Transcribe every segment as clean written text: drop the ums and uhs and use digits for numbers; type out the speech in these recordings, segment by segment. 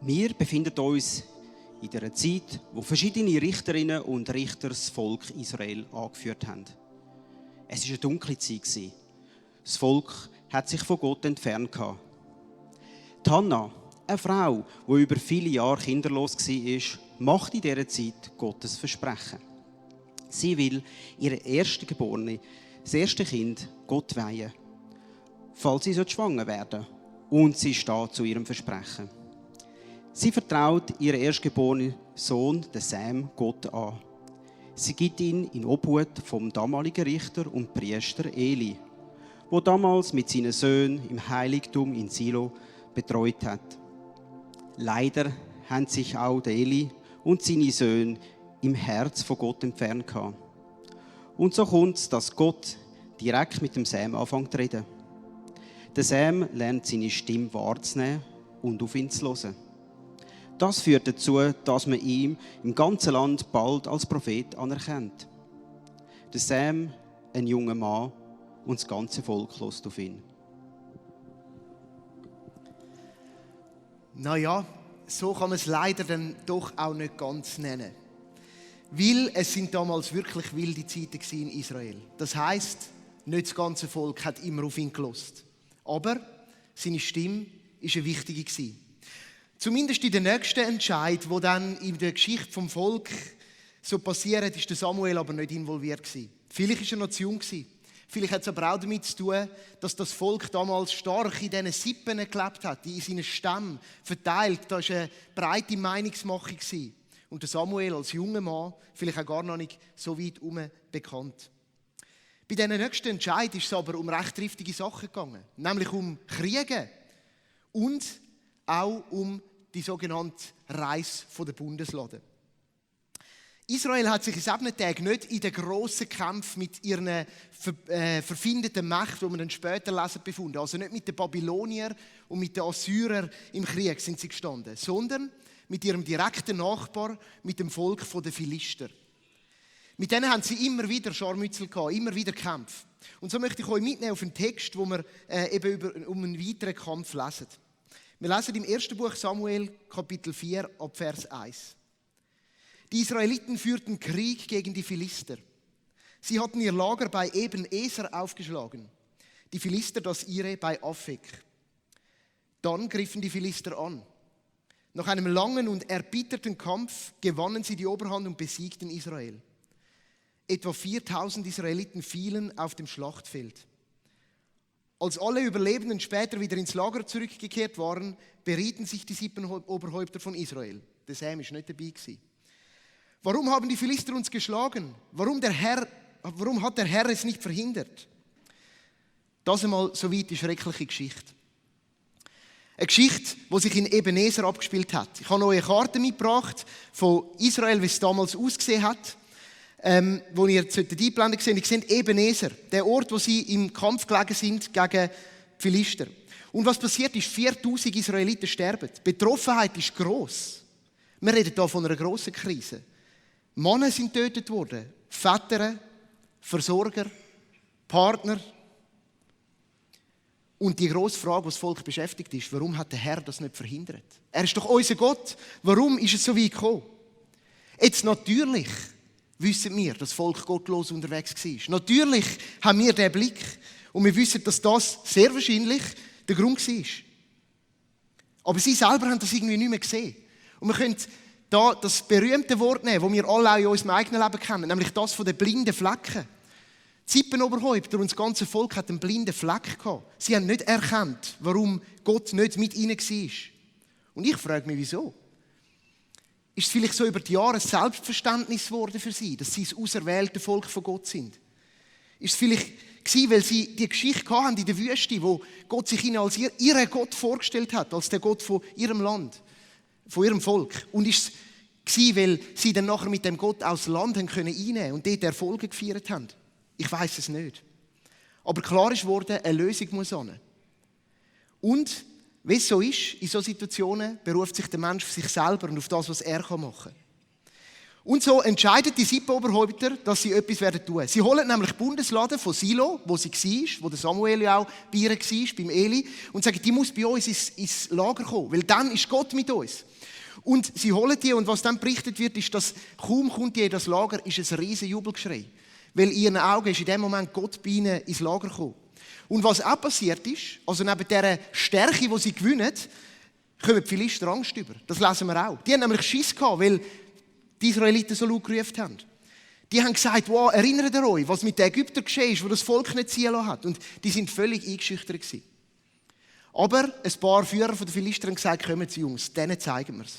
Wir befinden uns in einer Zeit, wo verschiedene Richterinnen und Richter das Volk Israel angeführt haben. Es war eine dunkle Zeit. Das Volk hat sich von Gott entfernt. Die Hannah, eine Frau, die über viele Jahre kinderlos war, macht in dieser Zeit Gottes Versprechen. Sie will ihre Erstgeborene, das erste Kind, Gott weihen, falls sie schwanger werden soll. Und sie steht zu ihrem Versprechen. Sie vertraut ihren erstgeborenen Sohn, den Sam, Gott an. Sie gibt ihn in Obhut vom damaligen Richter und Priester Eli, der damals mit seinen Söhnen im Heiligtum in Silo betreut hat. Leider haben sich auch Eli und seine Söhne im Herz von Gott entfernt. Und so kommt es, dass Gott direkt mit dem Sam anfängt zu reden. Der Sam lernt seine Stimme wahrzunehmen und auf ihn zu hören. Das führt dazu, dass man ihn im ganzen Land bald als Prophet anerkennt. Der Sam, ein junger Mann, und das ganze Volk hört auf ihn. Naja, so kann man es leider dann doch auch nicht ganz nennen. Weil es sind damals wirklich wilde Zeiten in Israel. Das heisst, nicht das ganze Volk hat immer auf ihn gehört. Aber seine Stimme war eine wichtige. Zumindest in der nächsten Entscheid, wo dann in der Geschichte vom Volk so passiert, ist der Samuel aber nicht involviert gewesen. Vielleicht war er noch zu jung gewesen. Vielleicht hat es aber auch damit zu tun, dass das Volk damals stark in diesen Sippen gelebt hat, in seinen Stämmen verteilt. Da war eine breite Meinungsmachung gewesen. Und der Samuel als junger Mann vielleicht auch gar noch nicht so weit herum bekannt. Bei diesen nächsten Entscheid ist es aber um recht triftige Sachen gegangen. Nämlich um Kriege und auch um die sogenannte Reise der Bundeslade. Israel hat sich in 7 Tagen nicht in den grossen Kämpfen mit ihren verfindeten Mächten, die wir dann später lesen, befunden. Also nicht mit den Babyloniern und mit den Assyrern im Krieg sind sie gestanden, sondern mit ihrem direkten Nachbar, mit dem Volk der Philister. Mit denen haben sie immer wieder Scharmützel gehabt, immer wieder Kämpfe. Und so möchte ich euch mitnehmen auf einen Text, wo wir eben um einen weiteren Kampf lesen. Wir lesen im 1. Buch Samuel, Kapitel 4, ab Vers 1. Die Israeliten führten Krieg gegen die Philister. Sie hatten ihr Lager bei Eben-Eser aufgeschlagen, die Philister das ihre bei Afek. Dann griffen die Philister an. Nach einem langen und erbitterten Kampf gewannen sie die Oberhand und besiegten Israel. Etwa 4000 Israeliten fielen auf dem Schlachtfeld. Als alle Überlebenden später wieder ins Lager zurückgekehrt waren, berieten sich die 7 Oberhäupter von Israel. Der Sam war nicht dabei. Warum haben die Philister uns geschlagen? Warum hat der Herr es nicht verhindert? Das einmal soweit die schreckliche Geschichte. Eine Geschichte, die sich in Eben-Eser abgespielt hat. Ich habe euch eine Karte mitgebracht von Israel, wie es damals ausgesehen hat. Wo ihr einblenden seht, ihr seht Eben-Eser, der Ort, wo sie im Kampf gelegen sind gegen die Philister. Und was passiert ist, 4000 Israeliten sterben. Die Betroffenheit ist gross. Wir reden hier von einer grossen Krise. Männer sind getötet worden, Väter, Versorger, Partner. Und die grosse Frage, die das Volk beschäftigt ist, warum hat der Herr das nicht verhindert? Er ist doch unser Gott. Warum ist es so weit gekommen? Jetzt natürlich wissen wir, dass das Volk gottlos unterwegs war. Natürlich haben wir den Blick und wir wissen, dass das sehr wahrscheinlich der Grund war. Aber sie selber haben das irgendwie nicht mehr gesehen. Und wir können da das berühmte Wort nehmen, das wir alle auch in unserem eigenen Leben kennen, nämlich das von den blinden Flecken. Die Sippenoberhäupter und das ganze Volk hat einen blinden Fleck gehabt. Sie haben nicht erkannt, warum Gott nicht mit ihnen war. Und ich frage mich, wieso? Ist es vielleicht so über die Jahre ein Selbstverständnis geworden für sie, dass sie das auserwählte Volk von Gott sind? Ist es vielleicht gewesen, weil sie die Geschichte hatten in der Wüste, wo Gott sich ihnen als ihren Gott vorgestellt hat, als der Gott von ihrem Land, von ihrem Volk? Und ist es gewesen, weil sie dann nachher mit dem Gott aus Land haben können einnehmen und dort Erfolge gefeiert haben? Ich weiß es nicht. Aber klar ist worden, eine Lösung muss hin. Und wie es so ist, in solchen Situationen beruft sich der Mensch auf sich selber und auf das, was er machen kann. Und so entscheiden die Sippenoberhäupter, dass sie etwas werden tun. Sie holen nämlich die Bundeslade von Silo, wo sie war, wo der Samuel ja auch bei ihr war, beim Eli, und sagen, die muss bei uns ins Lager kommen, weil dann ist Gott mit uns. Und sie holen die, und was dann berichtet wird, ist, dass kaum kommt die in das Lager, ist ein riesen Jubelgeschrei. Weil in ihren Augen ist in dem Moment Gott bei ihnen ins Lager gekommen. Und was auch passiert ist, also neben dieser Stärke, die sie gewinnen, kommen die Philister Angst über. Das lesen wir auch. Die haben nämlich Schiss gehabt, weil die Israeliten so laut gerufen haben. Die haben gesagt, wow, erinnert ihr euch, was mit den Ägyptern geschehen ist, wo das Volk nicht ziehen lassen hat. Und die sind völlig eingeschüchtert gewesen. Aber ein paar Führer von den Philister haben gesagt, kommen Sie Jungs, denen zeigen wir es.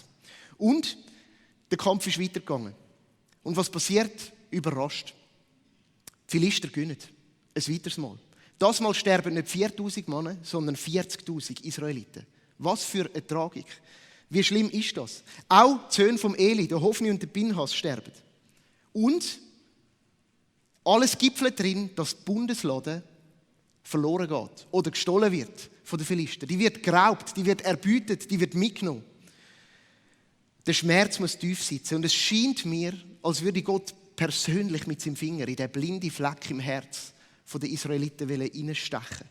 Und der Kampf ist weitergegangen. Und was passiert? Überrascht. Die Philister gewinnen. Ein weiteres Mal. Das Mal sterben nicht 4'000 Männer, sondern 40'000 Israeliten. Was für eine Tragik. Wie schlimm ist das? Auch die Söhne vom Eli, der Hofni und der Pinhas, sterben. Und alles gipfelt drin, dass die Bundeslade verloren geht oder gestohlen wird von den Philistern. Die wird geraubt, die wird erbeutet, die wird mitgenommen. Der Schmerz muss tief sitzen. Und es scheint mir, als würde Gott persönlich mit seinem Finger in den blinden Fleck im Herz der Israeliten hineinstechen.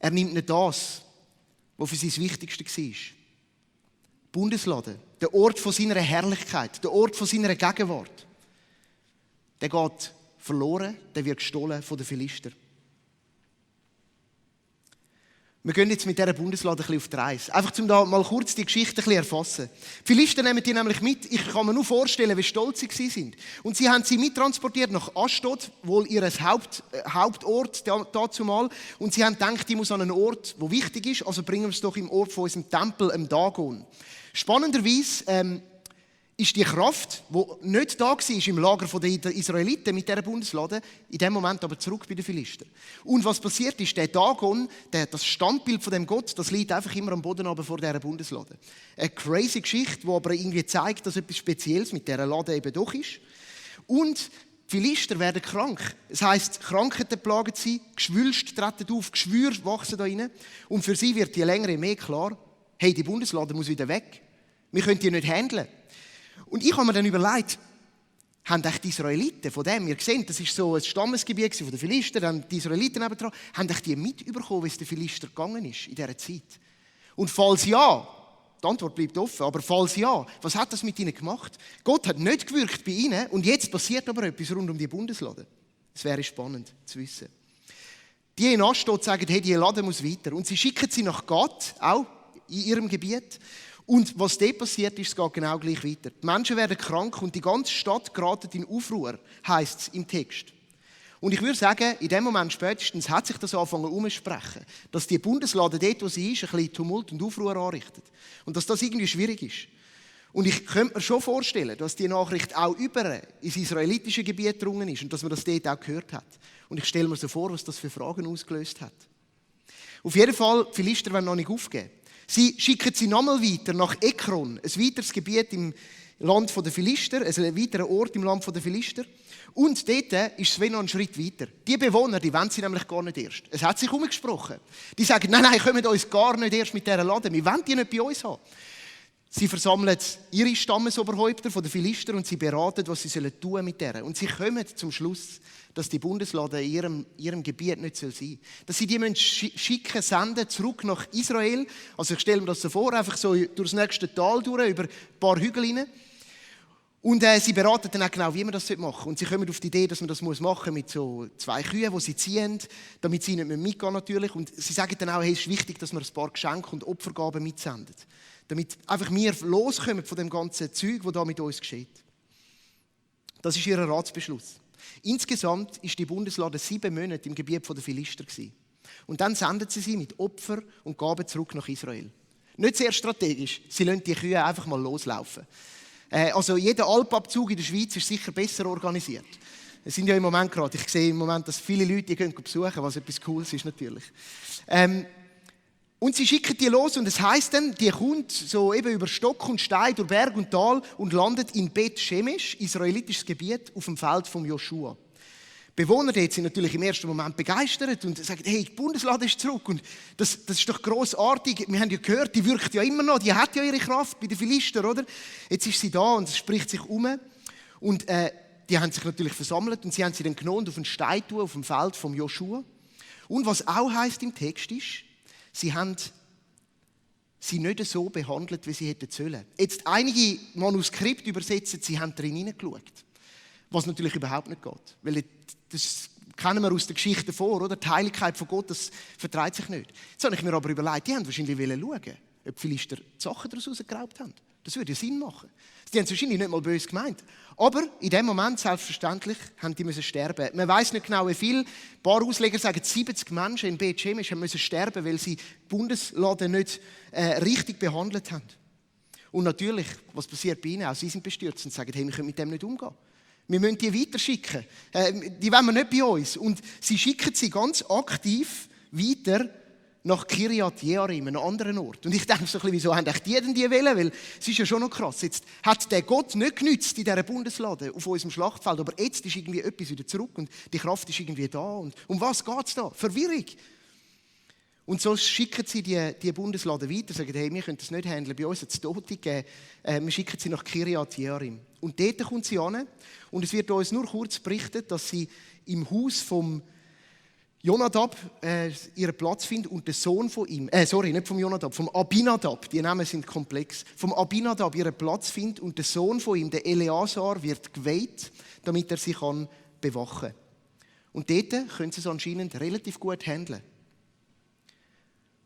Er nimmt nicht das, was für sie das Wichtigste war. Die Bundeslade, der Ort von seiner Herrlichkeit, der Ort von seiner Gegenwart, der geht verloren, der wird gestohlen von den Philistern. Wir gehen jetzt mit dieser Bundeslade ein bisschen auf die Reise. Einfach, um da mal kurz die Geschichte ein bisschen erfassen. Die Philister nehmen die nämlich mit. Ich kann mir nur vorstellen, wie stolz sie sind. Und sie haben sie mittransportiert nach Ashdod, wohl ihr Hauptort dazumal. Und sie haben gedacht, die muss an einen Ort, der wichtig ist. Also bringen wir es doch im Ort von unserem Tempel, im Dagon. Spannenderweise ist die Kraft, die nicht da war im Lager der Israeliten mit dieser Bundeslade, in dem Moment aber zurück bei den Philistern. Und was passiert ist, der Dagon, das Standbild von dem Gott, das liegt einfach immer am Boden runter vor dieser Bundeslade. Eine crazy Geschichte, die aber irgendwie zeigt, dass etwas Spezielles mit dieser Lade eben doch ist. Und die Philister werden krank. Das heisst, Krankheiten plagen sie, Geschwülste treten auf, Geschwüre wachsen da rein. Und für sie wird je länger je mehr klar, hey, die Bundeslade muss wieder weg. Wir können die nicht handeln. Und ich habe mir dann überlegt, haben echt die Israeliten von dem, ihr seht, das ist so ein Stammesgebiet von den Philistern, haben die Israeliten nebendran, haben echt die mitbekommen, wie es den Philistern gegangen ist in dieser Zeit? Und falls ja, die Antwort bleibt offen, aber falls ja, was hat das mit ihnen gemacht? Gott hat nicht gewirkt bei ihnen und jetzt passiert aber etwas rund um die Bundeslade. Es wäre spannend zu wissen. Die in Ashdod sagen, hey, die Lade muss weiter. Und sie schicken sie nach Gad, auch in ihrem Gebiet. Und was dort passiert ist, es geht genau gleich weiter. Die Menschen werden krank und die ganze Stadt gerät in Aufruhr, heisst es im Text. Und ich würde sagen, in dem Moment spätestens hat sich das angefangen umzusprechen, dass die Bundeslade dort, wo sie ist, ein bisschen Tumult und Aufruhr anrichtet. Und dass das irgendwie schwierig ist. Und ich könnte mir schon vorstellen, dass die Nachricht auch über ins israelitische Gebiet gedrungen ist und dass man das dort auch gehört hat. Und ich stelle mir so vor, was das für Fragen ausgelöst hat. Auf jeden Fall, die Philister wollen noch nicht aufgeben. Sie schicken sie nochmal weiter nach Ekron, ein weiteres Gebiet im Land der Philister, also ein weiterer Ort im Land der Philister. Und dort ist es noch einen Schritt weiter. Die Bewohner, die wollen sie nämlich gar nicht erst. Es hat sich umgesprochen. Die sagen, nein, kommt uns gar nicht erst mit dieser Lade. Wir wollen die nicht bei uns haben. Sie versammeln ihre Stammesoberhäupter von den Philister und sie beraten, was sie tun sollen mit der. Und sie kommen zum Schluss, dass die Bundeslade in ihrem Gebiet nicht sein soll. Dass sie die schicken, senden, zurück nach Israel. Also ich stelle mir das so vor, einfach so durchs nächste Tal durch, über ein paar Hügel hinein. Und sie beraten dann auch genau, wie man das machen soll. Und sie kommen auf die Idee, dass man das machen muss mit so 2 Kühen, die sie ziehen, damit sie nicht mehr mitgehen natürlich. Und sie sagen dann auch, hey, es ist wichtig, dass man ein paar Geschenke und Opfergaben mitsenden. Damit einfach wir loskommen von dem ganzen Zeug, das da mit uns geschieht. Das ist ihr Ratsbeschluss. Insgesamt ist die Bundeslade 7 Monate im Gebiet der Philister gewesen. Und dann sendet sie mit Opfer und Gaben zurück nach Israel. Nicht sehr strategisch, sie lassen die Kühe einfach mal loslaufen. Also jeder Alpabzug in der Schweiz ist sicher besser organisiert. Es sind ja im Moment gerade, ich sehe im Moment, dass viele Leute die gehen besuchen, was etwas Cooles ist natürlich. Und sie schicken die los und es heisst dann, die kommt so eben über Stock und Stein, durch Berg und Tal und landet in Bet Shemesh, israelitisches Gebiet, auf dem Feld von Joshua. Bewohner dort sind natürlich im ersten Moment begeistert und sagen, hey, die Bundeslade ist zurück. Und das ist doch grossartig. Wir haben ja gehört, die wirkt ja immer noch, die hat ja ihre Kraft bei den Philister, oder? Jetzt ist sie da und es spricht sich um. Und die haben sich natürlich versammelt und sie haben sie dann genommen und auf einen Stein tun, auf dem Feld von Joshua. Und was auch heisst im Text ist, sie haben sie nicht so behandelt, wie sie hätten sollen. Jetzt einige Manuskripte übersetzen, sie haben drin hineingeschaut. Was natürlich überhaupt nicht geht. Weil das kennen wir aus der Geschichte vor, oder? Die Heiligkeit von Gott, das vertreibt sich nicht. Jetzt habe ich mir aber überlegt, die haben wahrscheinlich schauen, ob die Philister die Sachen daraus rausgeraubt haben. Das würde ja Sinn machen. Die haben es wahrscheinlich nicht mal böse gemeint. Aber in dem Moment, selbstverständlich, haben die müssen sterben. Man weiss nicht genau, wie viel. Ein paar Ausleger sagen, 70 Menschen in Bet-Shemesh müssen sterben, weil sie die Bundeslade nicht richtig behandelt haben. Und natürlich, was passiert bei ihnen? Auch sie sind bestürzt und sagen, hey, wir können mit dem nicht umgehen. Wir müssen die weiterschicken. Die wollen wir nicht bei uns. Und sie schicken sie ganz aktiv weiter nach Kiryat Jearim, einem anderen Ort. Und ich denke so ein bisschen, wieso haben die denn die wählen? Weil es ist ja schon noch krass. Jetzt hat der Gott nicht genützt in dieser Bundeslade auf unserem Schlachtfeld, aber jetzt ist irgendwie etwas wieder zurück und die Kraft ist irgendwie da. Und um was geht es da? Verwirrung. Und so schicken sie die Bundeslade weiter, sagen, hey, wir können das nicht handeln, bei uns hat es Tote gegeben, wir schicken sie nach Kiryat Jearim. Und dort kommt sie an und es wird uns nur kurz berichtet, dass sie im Haus vom Jonadab ihren Platz findet und der Sohn von ihm, nicht vom Jonadab, vom Abinadab, die Namen sind komplex, vom Abinadab ihren Platz findet und der Sohn von ihm, der Eleazar, wird geweiht, damit er sie bewachen kann. Und dort können sie es anscheinend relativ gut handeln.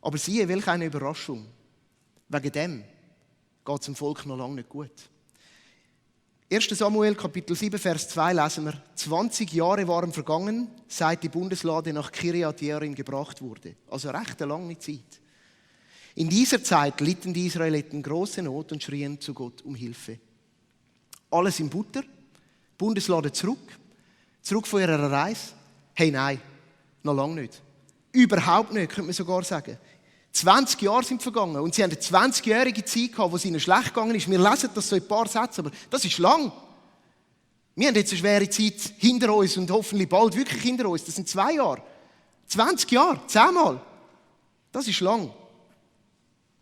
Aber siehe, welch eine Überraschung. Wegen dem geht es dem Volk noch lange nicht gut. 1. Samuel, Kapitel 7, Vers 2 lesen wir, 20 Jahre waren vergangen, seit die Bundeslade nach Kiryat Jearim gebracht wurde. Also recht eine lange Zeit. In dieser Zeit litten die Israeliten große Not und schrien zu Gott um Hilfe. Alles in Butter, Bundeslade zurück von ihrer Reise. Hey, nein, noch lange nicht. Überhaupt nicht, könnte man sogar sagen. 20 Jahre sind vergangen und sie haben eine 20-jährige Zeit gehabt, wo es ihnen schlecht gegangen ist. Wir lesen das so in ein paar Sätzen, aber das ist lang. Wir haben jetzt eine schwere Zeit hinter uns und hoffentlich bald wirklich hinter uns. Das sind 2 Jahre. 20 Jahre, 10-mal. Das ist lang.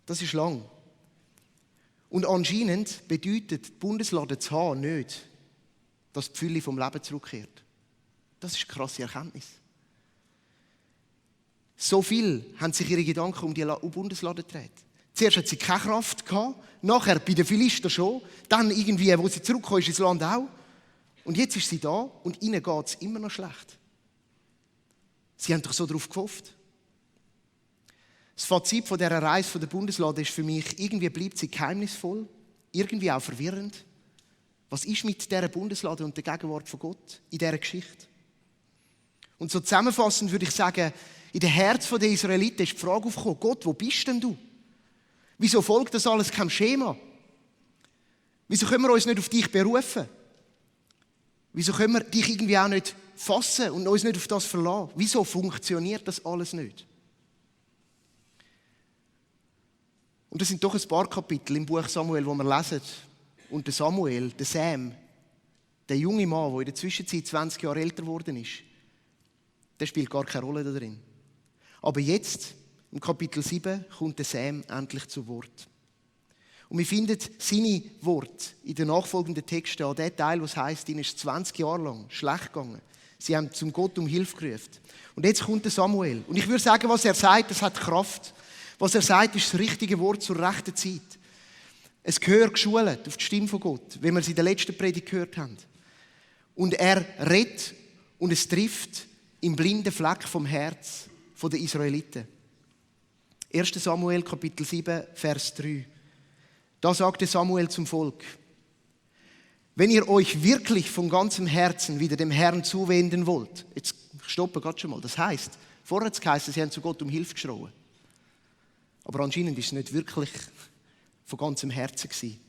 Das ist lang. Und anscheinend bedeutet die Bundeslade zu haben nicht, dass die Fülle vom Leben zurückkehrt. Das ist eine krasse Erkenntnis. So viel haben sich ihre Gedanken um die Bundeslade gedreht. Zuerst hat sie keine Kraft gehabt, nachher bei den Philister schon, dann irgendwie, wo sie zurückgekommen ist ins Land auch. Und jetzt ist sie da und ihnen geht es immer noch schlecht. Sie haben doch so darauf gehofft. Das Fazit von dieser Reise von der Bundeslade ist für mich, irgendwie bleibt sie geheimnisvoll, irgendwie auch verwirrend. Was ist mit dieser Bundeslade und der Gegenwart von Gott in dieser Geschichte? Und so zusammenfassend würde ich sagen, in den Herzen der Israeliten ist die Frage aufgekommen, Gott, wo bist denn du? Wieso folgt das alles keinem Schema? Wieso können wir uns nicht auf dich berufen? Wieso können wir dich irgendwie auch nicht fassen und uns nicht auf das verlassen? Wieso funktioniert das alles nicht? Und das sind doch ein paar Kapitel im Buch Samuel, wo wir lesen. Und der Samuel, der Sam, der junge Mann, der in der Zwischenzeit 20 Jahre älter geworden ist, der spielt gar keine Rolle da drin. Aber jetzt, im Kapitel 7, kommt der Sam endlich zu Wort. Und wir finden seine Worte in den nachfolgenden Texten an dem Teil, was heisst, ihnen ist 20 Jahre lang schlecht gegangen. Sie haben zum Gott um Hilfe gerufen. Und jetzt kommt der Samuel. Und ich würde sagen, was er sagt, das hat Kraft. Was er sagt, ist das richtige Wort zur rechten Zeit. Es gehört geschult auf die Stimme von Gott, wie wir es in der letzten Predigt gehört haben. Und er redet und es trifft im blinden Fleck vom Herz der Israeliten. 1. Samuel, Kapitel 7, Vers 3. Da sagte Samuel zum Volk, wenn ihr euch wirklich von ganzem Herzen wieder dem Herrn zuwenden wollt, jetzt stoppen gerade schon mal, das heisst, vorher hat es geheißen, sie haben zu Gott um Hilfe geschrien. Aber anscheinend ist es nicht wirklich von ganzem Herzen gewesen.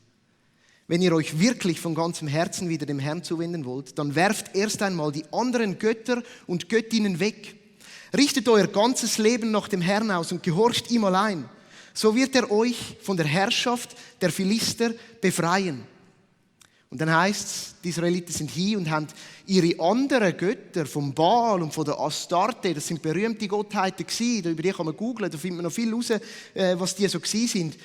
Wenn ihr euch wirklich von ganzem Herzen wieder dem Herrn zuwenden wollt, dann werft erst einmal die anderen Götter und Göttinnen weg. Richtet euer ganzes Leben nach dem Herrn aus und gehorcht ihm allein. So wird er euch von der Herrschaft der Philister befreien. Und Und dann heisst es, die Israeliten sind hin und haben ihre anderen Götter vom Baal und von der Astarte, das sind berühmte Gottheiten gewesen, über die kann man googlen, da findet man noch viel raus, was die so gewesen sind,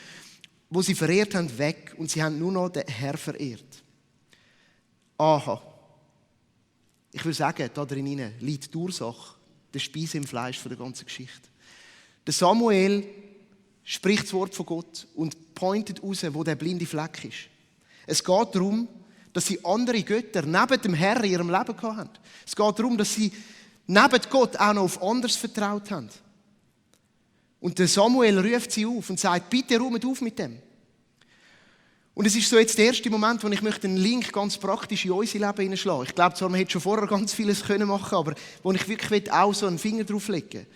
wo sie verehrt haben, weg und sie haben nur noch den Herrn verehrt. Aha. Ich würde sagen, da drin liegt die Ursache, der Speise im Fleisch von der ganzen Geschichte. Der Samuel spricht das Wort von Gott und pointet raus, wo der blinde Fleck ist. Es geht darum, dass sie andere Götter neben dem Herrn in ihrem Leben hatten. Es geht darum, dass sie neben Gott auch noch auf anderes vertraut haben. Und der Samuel ruft sie auf und sagt, bitte räumt auf mit dem. Und es ist so jetzt der erste Moment, wo ich möchte einen Link ganz praktisch in unser Leben hineinschlagen. Ich glaube zwar, man hätte schon vorher ganz vieles machen können, aber wo ich wirklich auch so einen Finger drauf legen will.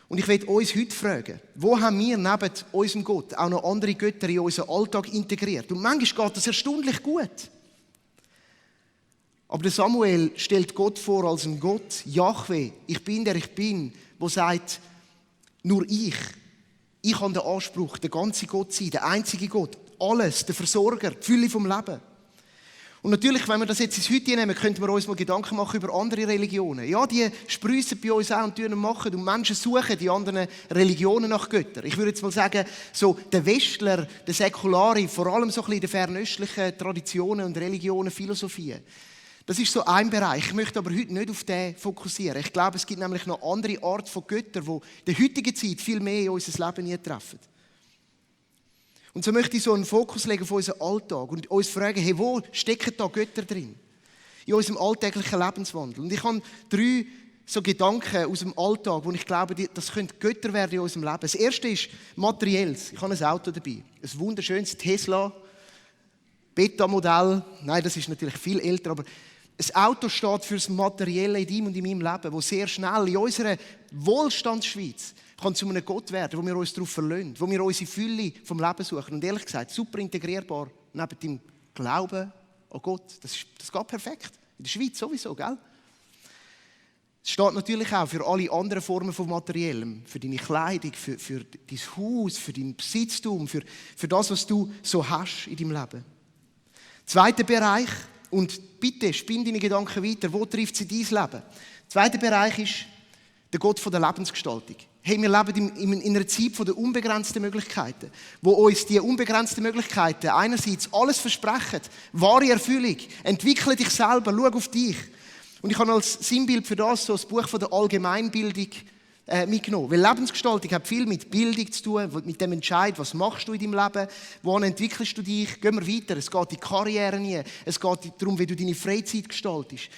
Und ich will uns heute fragen, wo haben wir neben unserem Gott auch noch andere Götter in unseren Alltag integriert? Und manchmal geht das erstaunlich gut. Aber der Samuel stellt Gott vor als ein Gott, Jahwe, ich bin der ich bin, der sagt, nur ich habe den Anspruch, der ganze Gott zu sein, der einzige Gott, alles, der Versorger, die Fülle vom Leben. Und natürlich, wenn wir das jetzt ins Heute nehmen, könnten wir uns mal Gedanken machen über andere Religionen. Ja, die sprießen bei uns auch und machen und Menschen suchen die anderen Religionen nach Göttern. Ich würde jetzt mal sagen, so der Westler, der Säkulare, vor allem so ein bisschen in den fernöstlichen Traditionen und Religionen, Philosophien. Das ist so ein Bereich. Ich möchte aber heute nicht auf den fokussieren. Ich glaube, es gibt nämlich noch andere Art von Göttern, die in der heutigen Zeit viel mehr in unser Leben nie treffen. Und so möchte ich so einen Fokus legen auf unseren Alltag und uns fragen, hey, wo stecken da Götter drin? In unserem alltäglichen Lebenswandel. Und ich habe 3 so Gedanken aus dem Alltag, wo ich glaube, das könnte Götter werden in unserem Leben. Das erste ist Materielles. Ich habe ein Auto dabei. Ein wunderschönes Tesla, Beta-Modell. Nein, das ist natürlich viel älter, aber ein Auto steht für das Materielle in deinem und in meinem Leben, das sehr schnell in unserer Wohlstandsschweiz kann zu einem Gott werden, wo wir uns darauf verlassen, wo wir unsere Fülle vom Leben suchen. Und ehrlich gesagt, super integrierbar neben dem Glauben an Gott. Das geht perfekt. In der Schweiz sowieso, gell? Es steht natürlich auch für alle anderen Formen von Materiellem. Für deine Kleidung, für dein Haus, für dein Besitztum, für das, was du so hast in deinem Leben. Zweiter Bereich, und bitte spinn deine Gedanken weiter, wo trifft sie dein Leben? Zweiter Bereich ist der Gott von der Lebensgestaltung. Hey, wir leben in einer Zeit der unbegrenzten Möglichkeiten, wo uns die unbegrenzten Möglichkeiten einerseits alles versprechen, wahre Erfüllung, entwickle dich selber, schau auf dich. Und ich habe als Sinnbild für das so das Buch von der Allgemeinbildung mitgenommen. Weil Lebensgestaltung hat viel mit Bildung zu tun, mit dem Entscheid, was machst du in deinem Leben, wohin entwickelst du dich, gehen wir weiter. Es geht in die Karriere rein, es geht darum, wie du deine Freizeit gestaltest.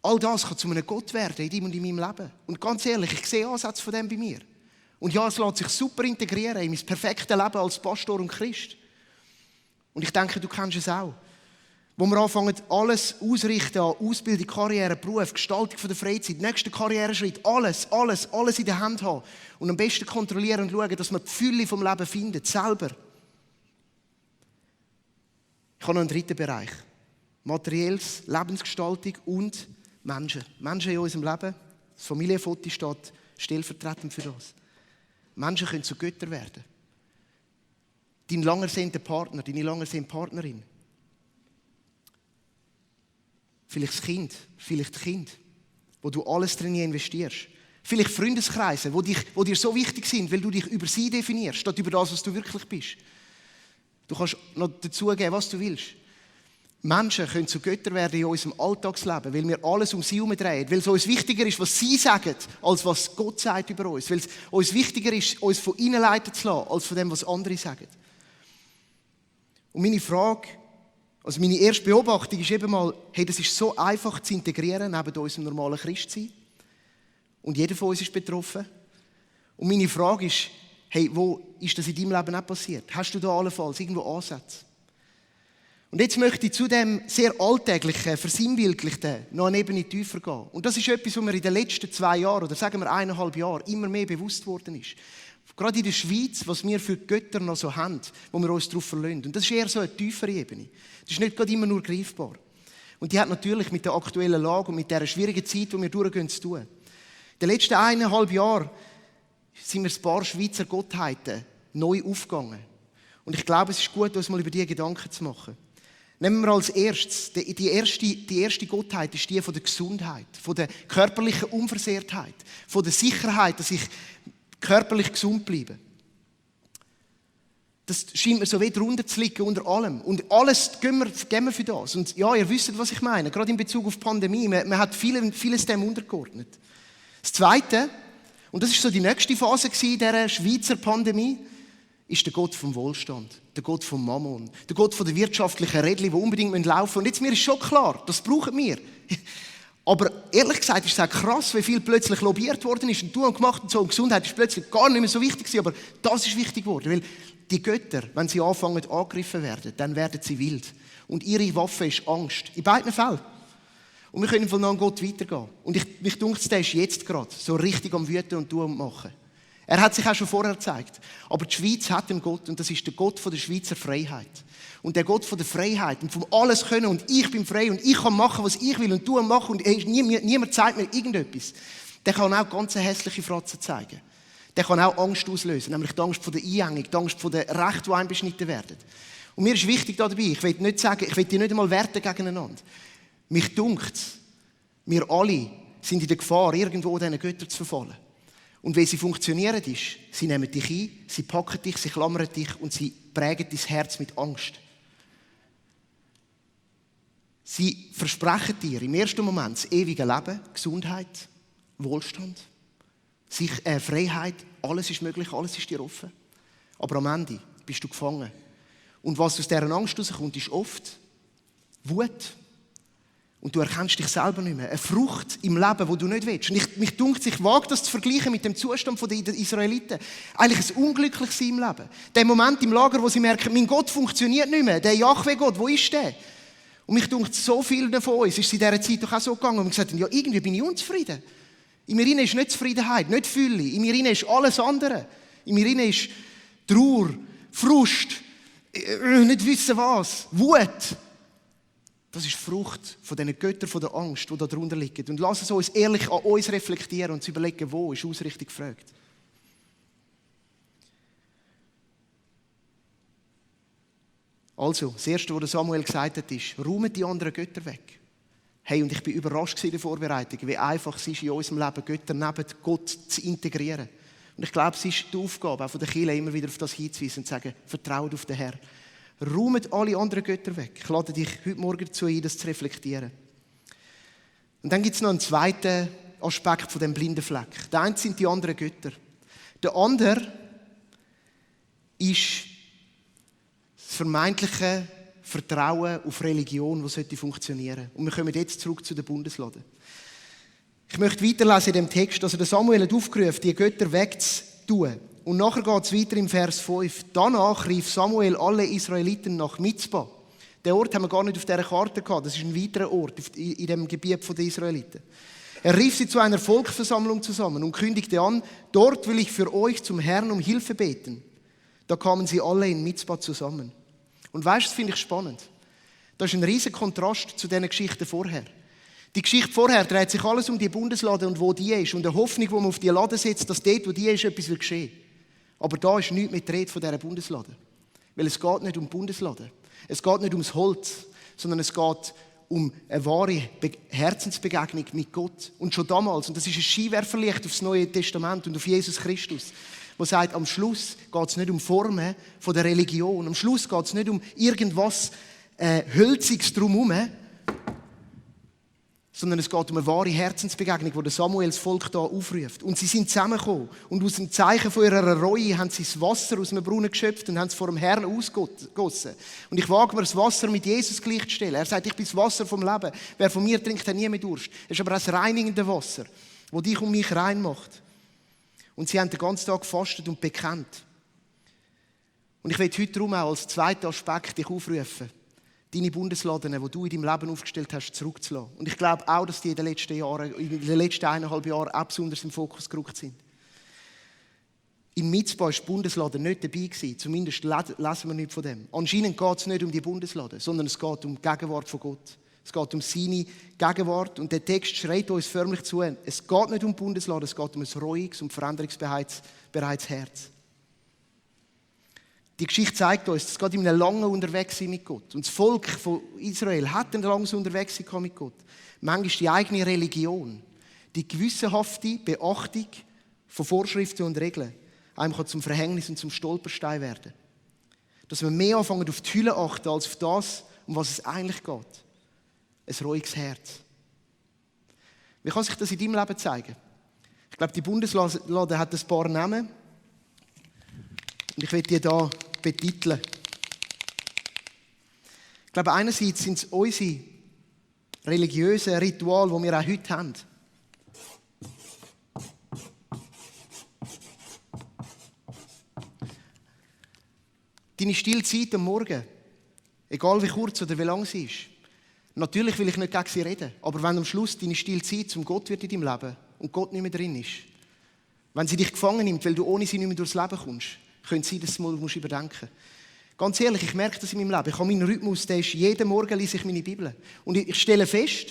All das kann zu einem Gott werden in deinem und in meinem Leben. Und ganz ehrlich, ich sehe Ansätze von dem bei mir. Und ja, es lässt sich super integrieren in mein perfektes Leben als Pastor und Christ. Und ich denke, du kennst es auch. Wo wir anfangen, alles ausrichten an Ausbildung, Karriere, Beruf, Gestaltung von der Freizeit, nächsten Karriereschritt, alles in der Hand haben. Und am besten kontrollieren und schauen, dass man die Fülle vom Leben findet, selber. Ich habe noch einen dritten Bereich. Materielles, Lebensgestaltung und Menschen. Menschen in unserem Leben. Das Familienfoto steht stellvertretend für das. Menschen können zu Göttern werden. Dein langersehnter Partner, deine langersehnte Partnerin. Vielleicht das Kind, vielleicht das Kind, wo du alles drin investierst. Vielleicht Freundeskreise, die dir so wichtig sind, weil du dich über sie definierst, statt über das, was du wirklich bist. Du kannst noch dazugeben, was du willst. Menschen können zu Göttern werden in unserem Alltagsleben, weil wir alles um sie herum drehen, weil es uns wichtiger ist, was sie sagen, als was Gott sagt über uns. Weil es uns wichtiger ist, uns von ihnen leiten zu lassen, als von dem, was andere sagen. Und meine Frage, also meine erste Beobachtung ist eben mal, hey, das ist so einfach zu integrieren neben unserem normalen Christsein. Und jeder von uns ist betroffen. Und meine Frage ist, hey, wo ist das in deinem Leben nicht passiert? Hast du da allenfalls irgendwo Ansätze? Und jetzt möchte ich zu dem sehr alltäglichen, versinnbildlichten noch eine Ebene tiefer gehen. Und das ist etwas, was mir in den letzten 2 Jahren, oder sagen wir 1,5 Jahren, immer mehr bewusst worden ist. Gerade in der Schweiz, was wir für Götter noch so haben, wo wir uns darauf verlassen. Und das ist eher so eine tiefere Ebene. Das ist nicht gerade immer nur greifbar. Und die hat natürlich mit der aktuellen Lage und mit dieser schwierigen Zeit, die wir durchgehen, zu tun. In den letzten 1,5 Jahren sind mir ein paar Schweizer Gottheiten neu aufgegangen. Und ich glaube, es ist gut, uns mal über diese Gedanken zu machen. Nehmen wir als erstes, die erste Gottheit ist die von der Gesundheit, von der körperlichen Unversehrtheit, von der Sicherheit, dass ich körperlich gesund bleibe. Das scheint mir so weit drunter zu liegen unter allem. Und alles geben wir für das. Und ja, ihr wisst, was ich meine, gerade in Bezug auf die Pandemie. Man hat vieles dem untergeordnet. Das Zweite, und das ist so die nächste Phase in dieser Schweizer Pandemie, ist der Gott vom Wohlstand, der Gott vom Mammon, der Gott von der wirtschaftlichen Rädchen, die unbedingt laufen müssen. Und jetzt mir ist schon klar, das brauchen wir. Aber ehrlich gesagt ist es auch krass, wie viel plötzlich lobbyiert worden ist und tun und gemacht und so. Und Gesundheit ist plötzlich gar nicht mehr so wichtig gewesen, aber das ist wichtig geworden, weil die Götter, wenn sie anfangen angegriffen werden, dann werden sie wild. Und ihre Waffe ist Angst. In beiden Fällen. Und wir können von an Gott weitergehen. Und mich dunkt, der ist jetzt gerade so richtig am Wüten und tun und machen. Er hat sich auch schon vorher gezeigt. Aber die Schweiz hat einen Gott und das ist der Gott von der Schweizer Freiheit. Und der Gott von der Freiheit und vom alles können und ich bin frei und ich kann machen, was ich will und tun und machen und niemand zeigt mir irgendetwas. Der kann auch ganz hässliche Fratzen zeigen. Der kann auch Angst auslösen, nämlich die Angst vor der Einengung, die Angst vor den Rechten, die einem beschnitten werden. Und mir ist wichtig dabei, ich will nicht sagen, ich will die nicht einmal werten gegeneinander. Mich dunkt, wir alle sind in der Gefahr, irgendwo diesen Göttern zu verfallen. Und wie sie funktionieren ist, sie nehmen dich ein, sie packen dich, sie klammern dich und sie prägen dein Herz mit Angst. Sie versprechen dir im ersten Moment das ewige Leben, Gesundheit, Wohlstand, Freiheit, alles ist möglich, alles ist dir offen. Aber am Ende bist du gefangen. Und was aus dieser Angst herauskommt, ist oft Wut. Und du erkennst dich selber nicht mehr. Eine Frucht im Leben, die du nicht willst. Und mich dunkt, ich wage das zu vergleichen mit dem Zustand der Israeliten. Eigentlich ein unglückliches Sein im Leben. Der Moment im Lager, wo sie merken, mein Gott funktioniert nicht mehr. Der Jahwe-Gott, wo ist der? Und mich dunkt, so vielen von uns ist es in dieser Zeit doch auch so gegangen. Und wir gesagt haben, ja, irgendwie bin ich unzufrieden. In mir ist nicht Zufriedenheit, nicht Fülle. In mir ist alles andere. In mir ist Trauer, Frust, nicht wissen was, Wut. Das ist Frucht von diesen Göttern von der Angst, die da drunter liegen. Und lass es uns ehrlich an uns reflektieren und uns überlegen, wo ist Ausrichtung gefragt. Also, das Erste, was Samuel gesagt hat, ist, räumt die anderen Götter weg. Hey, und ich bin überrascht in der Vorbereitung, wie einfach es ist, in unserem Leben Götter neben Gott zu integrieren. Und ich glaube, es ist die Aufgabe auch von der Kirche, immer wieder auf das hinzuweisen und zu sagen, vertraut auf den Herrn. Räumt alle anderen Götter weg. Ich lade dich heute Morgen dazu ein, das zu reflektieren. Und dann gibt es noch einen zweiten Aspekt von dem blinden Fleck. Der eine sind die anderen Götter. Der andere ist das vermeintliche Vertrauen auf Religion, das funktionieren sollte. Und wir kommen jetzt zurück zu den Bundesladen. Ich möchte weiterlesen in dem Text, dass der Samuel hat aufgerufen, die Götter wegzutun. Und nachher geht es weiter im Vers 5. Danach rief Samuel alle Israeliten nach Mizpah. Den Ort haben wir gar nicht auf dieser Karte gehabt. Das ist ein weiterer Ort in dem Gebiet der Israeliten. Er rief sie zu einer Volksversammlung zusammen und kündigte an, dort will ich für euch zum Herrn um Hilfe beten. Da kamen sie alle in Mizpah zusammen. Und weißt du, das finde ich spannend. Das ist ein riesiger Kontrast zu diesen Geschichten vorher. Die Geschichte vorher dreht sich alles um die Bundeslade und wo die ist. Und eine Hoffnung, die man auf die Lade setzt, dass dort, wo die ist, etwas wird geschehen. Aber da ist nichts mit der Rede von dieser Bundeslade. Weil es geht nicht um die Bundeslade. Es geht nicht ums Holz, sondern es geht um eine wahre Herzensbegegnung mit Gott. Und schon damals, und das ist ein Scheinwerferlicht auf das Neue Testament und auf Jesus Christus, der sagt, am Schluss geht es nicht um Formen von der Religion. Am Schluss geht es nicht um irgendwas Hölziges drumherum, sondern es geht um eine wahre Herzensbegegnung, die Samuels Volk da aufruft. Und sie sind zusammengekommen. Und aus dem Zeichen von ihrer Reue haben sie das Wasser aus dem Brunnen geschöpft und haben es vor dem Herrn ausgegossen. Und ich wage mir, das Wasser mit Jesus gleichzustellen. Er sagt, ich bin das Wasser vom Leben. Wer von mir trinkt, hat nie mehr Durst. Es ist aber auch das reinigende Wasser, das dich und mich rein macht. Und sie haben den ganzen Tag gefastet und bekennt. Und ich will heute darum auch als zweiten Aspekt dich aufrufen, deine Bundesladen, die du in deinem Leben aufgestellt hast, zurückzulassen. Und ich glaube auch, dass die in den letzten 1,5 Jahren auch besonders im Fokus gerückt sind. In Mizpah war die Bundeslade nicht dabei gewesen. Zumindest lesen wir nicht von dem. Anscheinend geht es nicht um die Bundeslade, sondern es geht um die Gegenwart von Gott. Es geht um seine Gegenwart. Und der Text schreit uns förmlich zu. Es geht nicht um die Bundeslade, es geht um ein ruhiges und veränderungsbereites Herz. Die Geschichte zeigt uns, dass Gott in einem langen Unterwegs mit Gott. Und das Volk von Israel hat ein langes Unterwegs mit Gott. Manchmal die eigene Religion, die gewissenhafte Beachtung von Vorschriften und Regeln, einem zum Verhängnis und zum Stolperstein werden. Dass wir mehr anfangen auf die Hülle achten, als auf das, um was es eigentlich geht. Ein ruhiges Herz. Wie kann sich das in deinem Leben zeigen? Ich glaube, die Bundeslade hat ein paar Namen. Und ich werde die hier betiteln. Ich glaube, einerseits sind es unsere religiösen Rituale, die wir auch heute haben. Deine Stillzeit am Morgen, egal wie kurz oder wie lang sie ist. Natürlich will ich nicht gegen sie reden, aber wenn am Schluss deine Stillzeit zum Gott wird in deinem Leben und Gott nicht mehr drin ist, wenn sie dich gefangen nimmt, weil du ohne sie nicht mehr durchs Leben kommst, könnte es sein, dass du mal überdenken musst. Ganz ehrlich, ich merke das in meinem Leben. Ich habe meinen Rhythmus, der ist, jeden Morgen lese ich meine Bibel. Und ich stelle fest,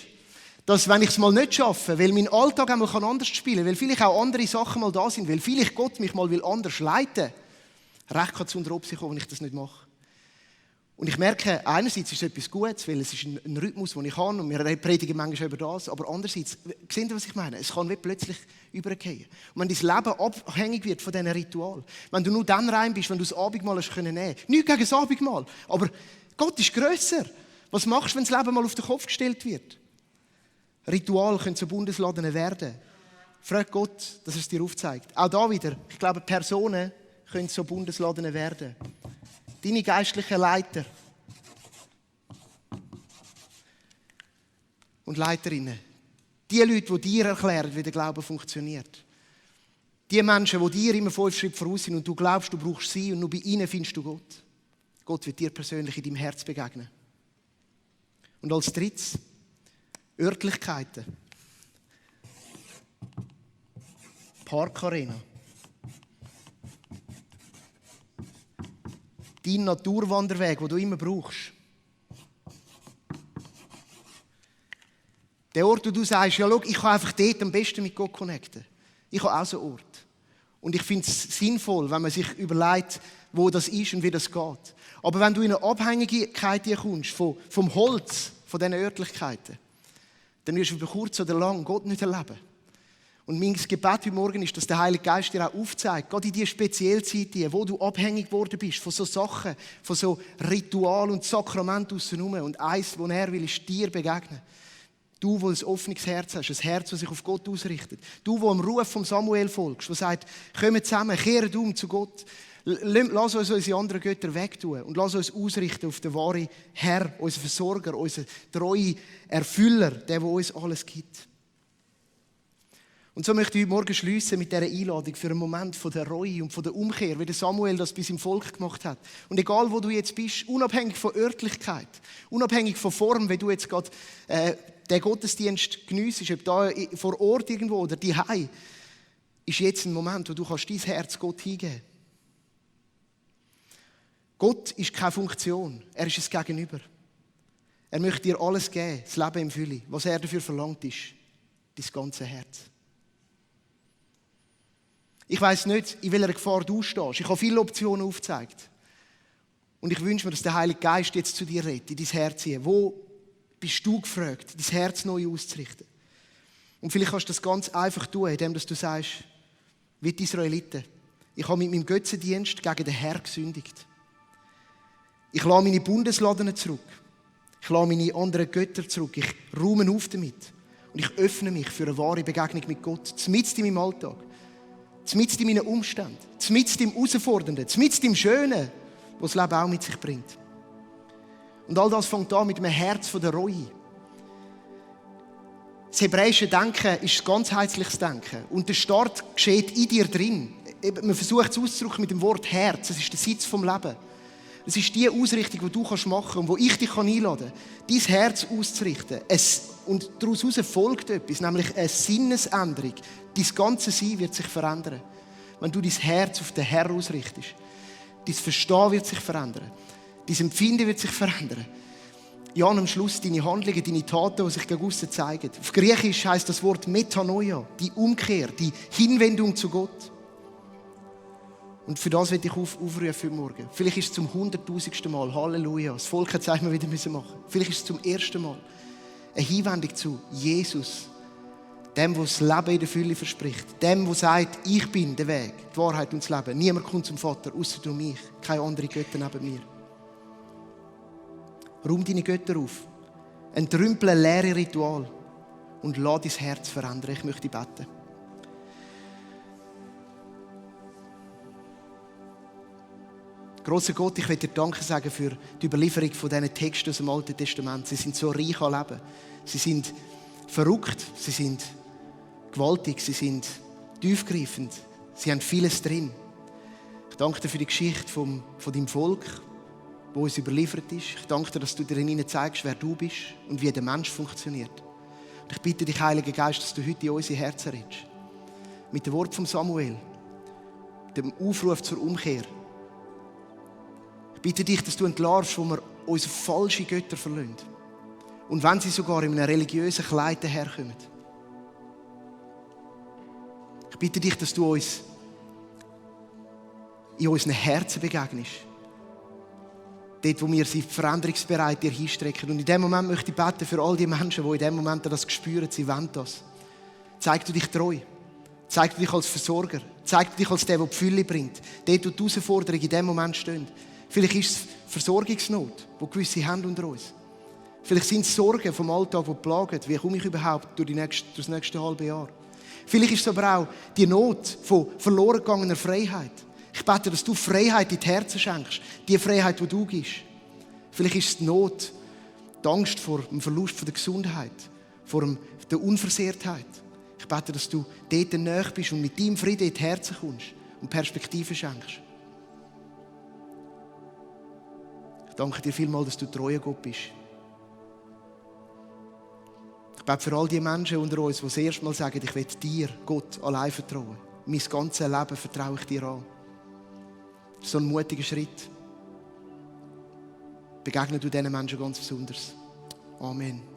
dass wenn ich es mal nicht schaffe, weil mein Alltag einmal anders spielen kann, weil vielleicht auch andere Sachen mal da sind, weil vielleicht Gott mich mal anders leiten will, recht kann es unter Obsicht kommen, wenn ich das nicht mache. Und ich merke, einerseits ist es etwas Gutes, weil es ist ein Rhythmus, den ich habe und wir predigen manchmal über das, aber andererseits, seht ihr, was ich meine? Es kann wie plötzlich übergehen. Und wenn dein Leben abhängig wird von diesen Ritualen, wenn du nur dann rein bist, wenn du das Abendmahl nehmen kannst, nichts gegen das Abendmahl, aber Gott ist grösser. Was machst du, wenn das Leben mal auf den Kopf gestellt wird? Rituale können zu Bundesladen werden. Frag Gott, dass er es dir aufzeigt. Auch da wieder, ich glaube, Personen können so Bundesladen werden. Deine geistlichen Leiter und Leiterinnen. Die Leute, die dir erklären, wie der Glaube funktioniert. Die Menschen, die dir immer 5 Schritte voraus sind und du glaubst, du brauchst sie und nur bei ihnen findest du Gott. Gott wird dir persönlich in deinem Herz begegnen. Und als drittes, Örtlichkeiten. Parkarena. Dein Naturwanderweg, den du immer brauchst. Der Ort, wo du sagst, ja, schau, ich kann einfach dort am besten mit Gott connecten. Ich habe auch so einen Ort. Und ich finde es sinnvoll, wenn man sich überlegt, wo das ist und wie das geht. Aber wenn du in eine Abhängigkeit kommst vom Holz, von diesen Örtlichkeiten, dann wirst du über kurz oder lang Gott nicht erleben. Und mein Gebet heute Morgen ist, dass der Heilige Geist dir auch aufzeigt, gerade in dieser speziellen Zeit, wo du abhängig geworden bist von so Sachen, von so Ritualen und Sakramenten außenrum. Und eins, wo er will, ist dir begegnen. Du, wo ein offenes Herz hast, ein Herz, das sich auf Gott ausrichtet. Du, wo am Ruf von Samuel folgst, der sagt, kommen zusammen, kehren um zu Gott. Lass uns unsere anderen Götter wegtun und lass uns ausrichten auf den wahren Herr, unseren Versorger, unseren treuen Erfüller, der uns alles gibt. Und so möchte ich heute Morgen schliessen mit dieser Einladung für einen Moment von der Reue und von der Umkehr, wie der Samuel das bei seinem Volk gemacht hat. Und egal, wo du jetzt bist, unabhängig von Örtlichkeit, unabhängig von Form, wie du jetzt gerade den Gottesdienst geniessest, ob da vor Ort irgendwo oder daheim, ist jetzt ein Moment, wo du kannst dein Herz Gott hingeben. Gott ist keine Funktion, er ist ein Gegenüber. Er möchte dir alles geben, das Leben im Fülle. Was er dafür verlangt, ist dein ganze Herz. Ich weiss nicht, in welcher Gefahr du stehst. Ich habe viele Optionen aufgezeigt. Und ich wünsche mir, dass der Heilige Geist jetzt zu dir redet, in dein Herz hinein. Wo bist du gefragt, dein Herz neu auszurichten? Und vielleicht kannst du das ganz einfach tun, indem du sagst, wie die Israeliten, ich habe mit meinem Götzendienst gegen den Herrn gesündigt. Ich lasse meine Bundesladen zurück. Ich lasse meine anderen Götter zurück. Ich räume auf damit. Und ich öffne mich für eine wahre Begegnung mit Gott. Mitten in meinem Alltag. Mitten in meinen Umständen. Mitten im Herausfordernden. Mitten im Schönen, was das Leben auch mit sich bringt. Und all das fängt an mit einem Herz von der Reue. Das hebräische Denken ist ein ganzheitliches Denken. Und der Start geschieht in dir drin. Man versucht es auszudrücken mit dem Wort Herz. Es ist der Sitz vom Leben. Es ist die Ausrichtung, die du machen kannst und wo ich dich einladen kann, dein Herz auszurichten. Und daraus folgt etwas, nämlich eine Sinnesänderung. Dein ganzes Sein wird sich verändern. Wenn du dein Herz auf den Herrn ausrichtest. Dein Verstehen wird sich verändern. Dein Empfinden wird sich verändern. Ja, und am Schluss deine Handlungen, deine Taten, die sich gegen aussen zeigen. Auf Griechisch heisst das Wort Metanoia, die Umkehr, die Hinwendung zu Gott. Und für das werde ich aufrufen heute Morgen. Vielleicht ist es zum 100.000. Mal. Halleluja. Das Volk hat es einmal wieder machen. Vielleicht ist es zum ersten Mal. Eine Hinwendung zu Jesus. Dem, der das Leben in der Fülle verspricht. Dem, der sagt, ich bin der Weg, die Wahrheit und das Leben. Niemand kommt zum Vater, außer durch mich. Keine anderen Götter neben mir. Räum deine Götter auf. Entrümple leere Ritual. Und lass dein Herz verändern. Ich möchte beten. Grosser Gott, ich will dir Danke sagen für die Überlieferung von diesen Texten aus dem Alten Testament. Sie sind so reich an Leben. Sie sind verrückt, sie sind gewaltig, sie sind tiefgreifend. Sie haben vieles drin. Ich danke dir für die Geschichte von deinem Volk, die uns überliefert ist. Ich danke dir, dass du dir in ihnen zeigst, wer du bist und wie der Mensch funktioniert. Und ich bitte dich, Heiliger Geist, dass du heute in unsere Herzen redest. Mit dem Wort von Samuel, dem Aufruf zur Umkehr. Ich bitte dich, dass du entlarvst, wo wir unsere falschen Götter verlassen. Und wenn sie sogar in einem religiösen Kleid daherkommen. Ich bitte dich, dass du uns in unseren Herzen begegnest. Dort, wo wir sie veränderungsbereit dir hinstrecken. Und in dem Moment möchte ich beten für all die Menschen, die in dem Moment das spüren, sie wollen das. Zeig du dich treu. Zeig du dich als Versorger. Zeig du dich als der die Fülle bringt. Dort, wo die Herausforderungen in dem Moment stehen. Vielleicht ist es Versorgungsnot, die gewisse haben unter uns. Vielleicht sind es Sorgen vom Alltag, die plagen. Wie komme ich überhaupt durch das nächste halbe Jahr? Vielleicht ist es aber auch die Not von verloren gegangener Freiheit. Ich bete, dass du Freiheit in die Herzen schenkst. Die Freiheit, die du gibst. Vielleicht ist es die Not, die Angst vor dem Verlust der Gesundheit, vor der Unversehrtheit. Ich bete, dass du dort nahe bist und mit deinem Frieden in die Herzen kommst und Perspektive schenkst. Ich danke dir vielmals, dass du treuer Gott bist. Ich bete für all die Menschen unter uns, die das erste Mal sagen, ich will dir, Gott, allein vertrauen. Mein ganzes Leben vertraue ich dir an. Das ist so ein mutiger Schritt. Begegne du diesen Menschen ganz besonders. Amen.